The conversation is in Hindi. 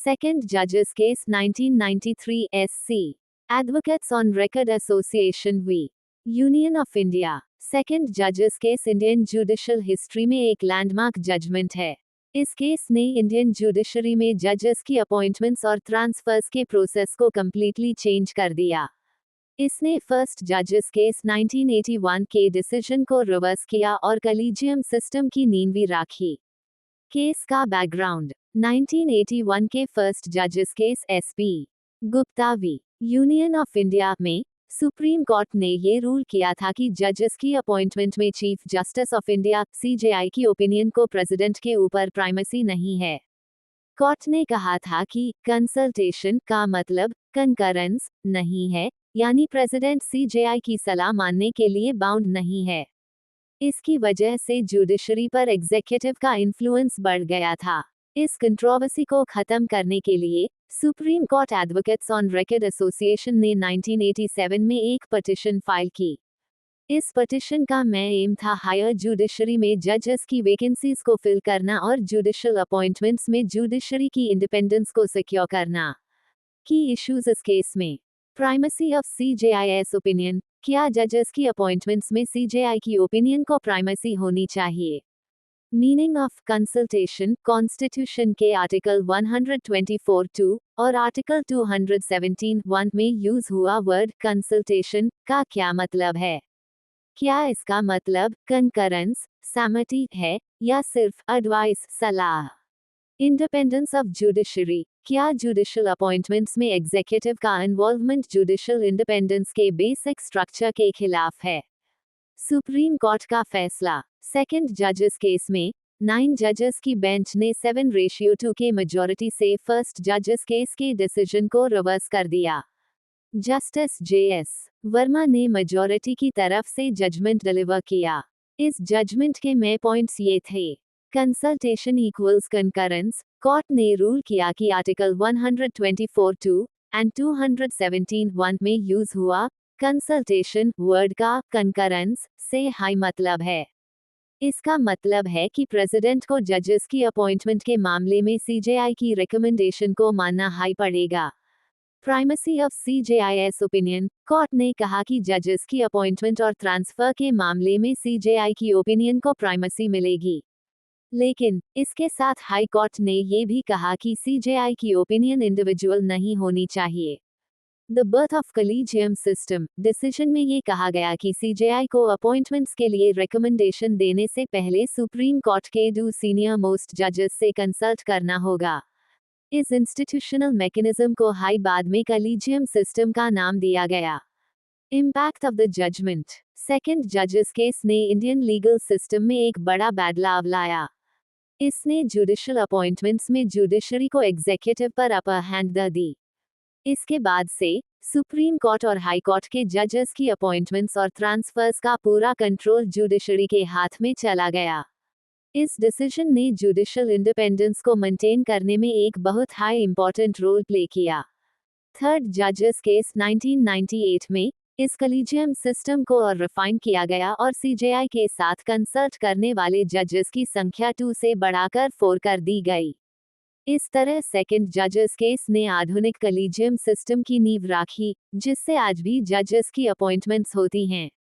Second Judges Case 1993 SC. Advocates on Record Association v. Union of India. Second जजेस केस इंडियन जुडिशल हिस्ट्री में एक लैंडमार्क जजमेंट है। इस केस ने इंडियन जुडिशरी में जजेस की अपॉइंटमेंट्स और ट्रांसफर्स के प्रोसेस को कंप्लीटली चेंज कर दिया। इसने फर्स्ट जजेस केस 1981 के डिसीजन को रिवर्स किया और कलीजियम सिस्टम की नींव राखी। केस का बैकग्राउंड 1981 के फर्स्ट जजेस case SP Gupta v union of India में सुप्रीम कोर्ट ने ये रूल किया था कि जजेस की अपॉइंटमेंट में chief justice of India CJI की ओपिनियन को प्रेसिडेंट के ऊपर प्राइमेसी नहीं है। कोर्ट ने कहा था कि कंसल्टेशन का मतलब कंकरेंस नहीं है, यानी प्रेसिडेंट सीजेआई की सलाह मानने के लिए बाउंड नहीं है। इसकी वजह से जुडिशरी पर एग्जीक्यूटिव का इन्फ्लुएंस बढ़ गया था। इस कंट्रोवर्सी को खत्म करने के लिए supreme court advocates on record association ने 1987 में एक पिटीशन फाइल की। इस पिटीशन का एम था हायर जुडिशरी में जजेस की वैकेंसीज को फिल करना और जुडिशियल अपॉइंटमेंट्स में जुडिशरी की इंडिपेंडेंस को सिक्योर करना। की इश्यूज इस केस में प्राइमेसी ऑफ सीजेआईएस ओपिनियन। क्या जजेस की अपॉइंटमेंट्स में सीजेआई की ओपिनियन को प्राइमेसी होनी चाहिए? Meaning of consultation. कॉन्स्टिट्यूशन के आर्टिकल 124(2) और आर्टिकल 217(1) में यूज हुआ वर्ड कंसल्टेशन का क्या मतलब है? क्या इसका मतलब कंकरेंस, सहमति है या सिर्फ एडवाइस, सलाह? Independence of judiciary. क्या जुडिशियल अपॉइंटमेंट्स में एग्जीक्यूटिव का इन्वॉल्वमेंट जुडिशियल इंडिपेंडेंस के बेसिक स्ट्रक्चर के खिलाफ है? सुप्रीम कोर्ट का फैसला। सेकंड जजेस केस में 9 जजेस की बेंच ने 7:2 के मेजॉरिटी से फर्स्ट जजेस केस के डिसीजन को रिवर्स कर दिया। Justice JS. वर्मा ने मेजॉरिटी की तरफ से जजमेंट डिलीवर किया। इस जजमेंट के पॉइंट्स ये थे। Consultation equals concurrence. कोर्ट ने रूल किया कि आर्टिकल 124(2) एंड 217(1) में यूज हुआ कंसल्टेशन वर्ड का कंकरेंस से हाई मतलब है। इसका मतलब है कि प्रेसिडेंट को जजेस की अपॉइंटमेंट के मामले में सीजेआई की रिकमेंडेशन को मानना हाई पड़ेगा। Primacy of CJI's opinion. Court ने कहा कि जजेस की अपॉइंटमेंट और ट्रांसफर के मामले में सीजेआई की ओपिनियन को प्राइमेसी मिलेगी। लेकिन इसके साथ हाई कोर्ट ने ये भी कहा कि सीजेआई की ओपिनियन इंडिविजुअल नहीं होनी चाहिए। The birth of collegium system decision में ये कहा गया कि सीजेआई को अपॉइंटमेंट्स के लिए रिकमेंडेशन देने से पहले सुप्रीम कोर्ट के 2 सीनियर मोस्ट जजेस से कंसल्ट करना होगा। इस इंस्टीट्यूशनल मैकेनिज्म को हाई बाद में कलीजियम सिस्टम का नाम दिया गया। Impact of the judgement. Second जजेस केस ने इंडियन लीगल सिस्टम में एक बड़ा बदलाव लाया। इसने जुडिशियल अपॉइंटमेंट्स में जुडिशरी को एग्जीक्यूटिव पर अपर हैंड दी। इसके बाद से सुप्रीम कोर्ट और हाई कोर्ट के जजेस की अपॉइंटमेंट्स और ट्रांसफर्स का पूरा कंट्रोल जुडिशरी के हाथ में चला गया। इस डिसीजन ने जुडिशियल इंडिपेंडेंस को मेंटेन करने में एक बहुत हाई इंपॉर्टेंट रोल प्ले किया। थर्ड जजेस केस 1998 में इस कलीजियम सिस्टम को और रिफाइन किया गया और सीजेआई के साथ कंसल्ट करने वाले जजेस की संख्या 2 से बढ़ाकर 4 कर दी गई। इस तरह सेकंड जजेस केस ने आधुनिक कलीजियम सिस्टम की नींव राखी, जिससे आज भी जजेस की अपॉइंटमेंट्स होती हैं।